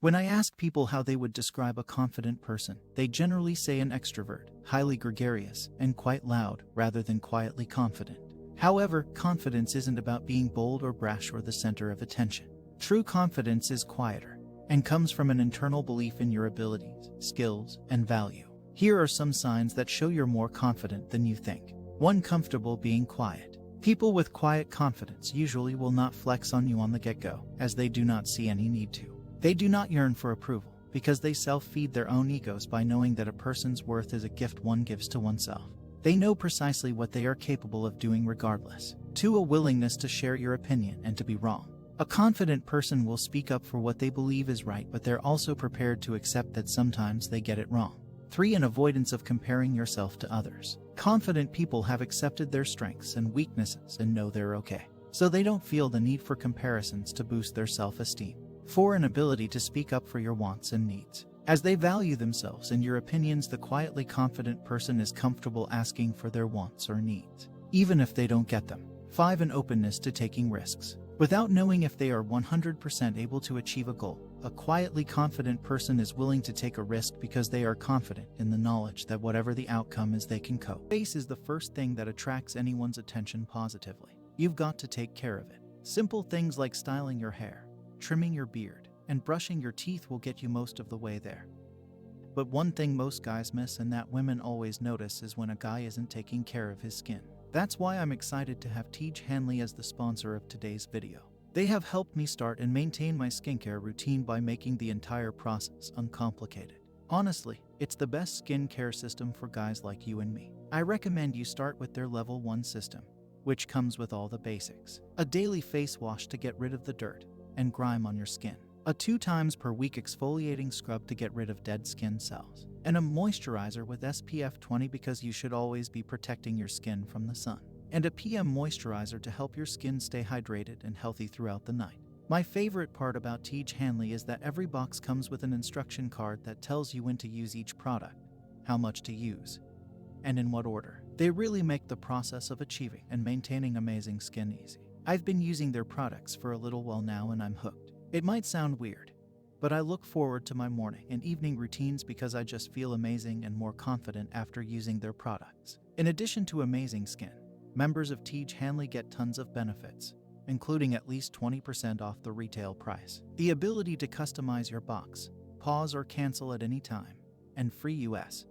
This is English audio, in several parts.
When I ask people how they would describe a confident person, they generally say an extrovert, highly gregarious, and quite loud, rather than quietly confident. However, confidence isn't about being bold or brash or the center of attention. True confidence is quieter and comes from an internal belief in your abilities, skills, and value. Here are some signs that show you're more confident than you think. 1. Comfortable being quiet. People with quiet confidence usually will not flex on you on the get-go, as they do not see any need to. They do not yearn for approval, because they self-feed their own egos by knowing that a person's worth is a gift one gives to oneself. They know precisely what they are capable of doing regardless. 2. A willingness to share your opinion and to be wrong. A confident person will speak up for what they believe is right, but they're also prepared to accept that sometimes they get it wrong. 3. An avoidance of comparing yourself to others. Confident people have accepted their strengths and weaknesses and know they're okay, so they don't feel the need for comparisons to boost their self-esteem. 4. An ability to speak up for your wants and needs. As they value themselves and your opinions, the quietly confident person is comfortable asking for their wants or needs, even if they don't get them. 5. An openness to taking risks. Without knowing if they are 100% able to achieve a goal, a quietly confident person is willing to take a risk because they are confident in the knowledge that whatever the outcome is, they can cope. Face is the first thing that attracts anyone's attention positively. You've got to take care of it. Simple things like styling your hair, trimming your beard, and brushing your teeth will get you most of the way there. But one thing most guys miss and that women always notice is when a guy isn't taking care of his skin. That's why I'm excited to have Tiege Hanley as the sponsor of today's video. They have helped me start and maintain my skincare routine by making the entire process uncomplicated. Honestly, it's the best skincare system for guys like you and me. I recommend you start with their Level 1 system, which comes with all the basics. A daily face wash to get rid of the dirt and grime on your skin. A 2 times per week exfoliating scrub to get rid of dead skin cells. And a moisturizer with SPF 20 because you should always be protecting your skin from the sun. And a PM moisturizer to help your skin stay hydrated and healthy throughout the night. My favorite part about Tiege Hanley is that every box comes with an instruction card that tells you when to use each product, how much to use, and in what order. They really make the process of achieving and maintaining amazing skin easy. I've been using their products for a little while now and I'm hooked. It might sound weird, but I look forward to my morning and evening routines because I just feel amazing and more confident after using their products. In addition to amazing skin, members of Tiege Hanley get tons of benefits, including at least 20% off the retail price, the ability to customize your box, pause or cancel at any time, and free US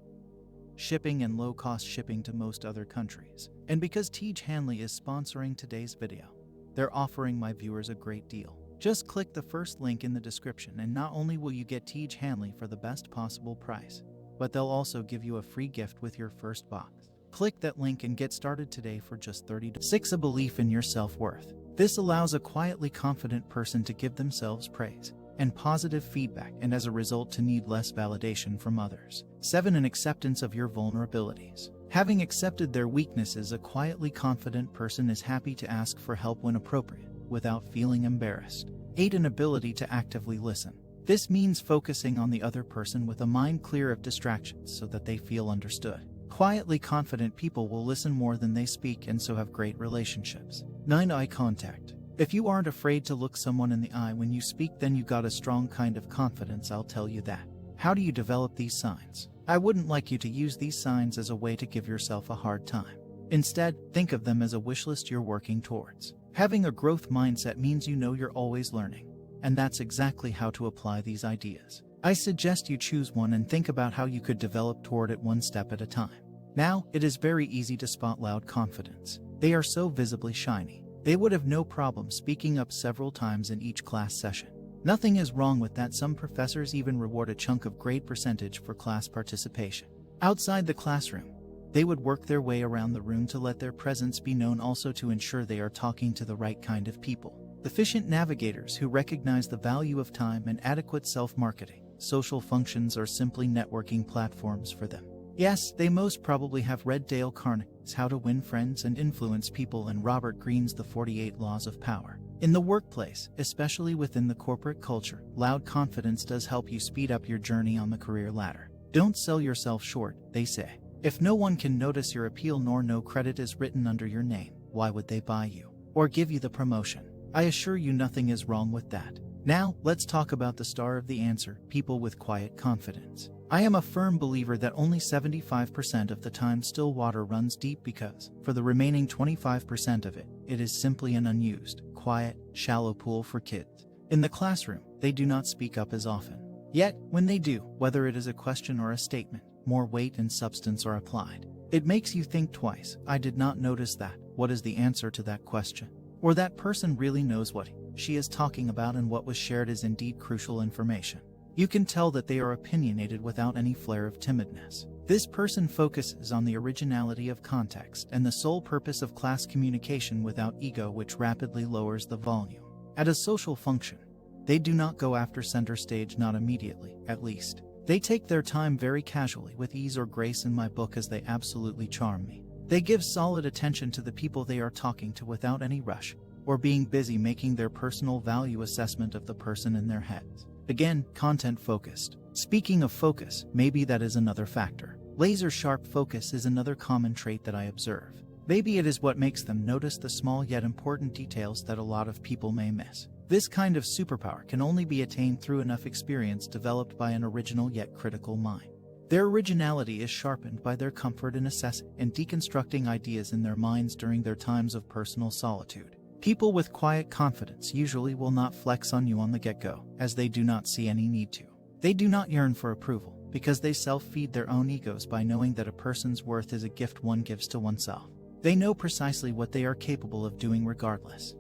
shipping and low-cost shipping to most other countries. And because Tiege Hanley is sponsoring today's video, they're offering my viewers a great deal. Just click the first link in the description and not only will you get Tiege Hanley for the best possible price, but they'll also give you a free gift with your first box. Click that link and get started today for just $30. 6. A belief in your self-worth. This allows a quietly confident person to give themselves praise and positive feedback and as a result to need less validation from others. 7. An acceptance of your vulnerabilities. Having accepted their weaknesses, a quietly confident person is happy to ask for help when appropriate, without feeling embarrassed. 8. An ability to actively listen. This means focusing on the other person with a mind clear of distractions so that they feel understood. Quietly confident people will listen more than they speak and so have great relationships. 9. Eye contact. If you aren't afraid to look someone in the eye when you speak, then you got a strong kind of confidence, I'll tell you that. How do you develop these signs? I wouldn't like you to use these signs as a way to give yourself a hard time. Instead, think of them as a wish list you're working towards. Having a growth mindset means you know you're always learning, and that's exactly how to apply these ideas. I suggest you choose one and think about how you could develop toward it one step at a time. Now, it is very easy to spot loud confidence. They are so visibly shiny. They would have no problem speaking up several times in each class session. Nothing is wrong with that. Some professors even reward a chunk of grade percentage for class participation. Outside the classroom, they would work their way around the room to let their presence be known, also to ensure they are talking to the right kind of people. Efficient navigators who recognize the value of time and adequate self-marketing. Social functions are simply networking platforms for them. Yes, they most probably have read Dale Carnegie's How to Win Friends and Influence People and Robert Greene's The 48 Laws of Power. In the workplace, especially within the corporate culture, loud confidence does help you speed up your journey on the career ladder. Don't sell yourself short, they say. If no one can notice your appeal nor no credit is written under your name, why would they buy you or give you the promotion? I assure you nothing is wrong with that. Now, let's talk about the star of the answer, people with quiet confidence. I am a firm believer that only 75% of the time still water runs deep because, for the remaining 25% of it, it is simply an unused, quiet, shallow pool for kids. In the classroom, they do not speak up as often. Yet, when they do, whether it is a question or a statement, more weight and substance are applied. It makes you think twice. I did not notice that. What is the answer to that question? Or that person really knows what she is talking about, and what was shared is indeed crucial information. You can tell that they are opinionated without any flare of timidness. This person focuses on the originality of context and the sole purpose of class communication without ego, which rapidly lowers the volume. At a social function, they do not go after center stage, not immediately, at least. They take their time very casually, with ease or grace in my book, as they absolutely charm me. They give solid attention to the people they are talking to without any rush, or being busy making their personal value assessment of the person in their heads. Again, content focused. Speaking of focus, maybe that is another factor. Laser sharp focus is another common trait that I observe. Maybe it is what makes them notice the small yet important details that a lot of people may miss. This kind of superpower can only be attained through enough experience developed by an original yet critical mind. Their originality is sharpened by their comfort in assessing and deconstructing ideas in their minds during their times of personal solitude. People with quiet confidence usually will not flex on you on the get-go, as they do not see any need to. They do not yearn for approval, because they self-feed their own egos by knowing that a person's worth is a gift one gives to oneself. They know precisely what they are capable of doing regardless.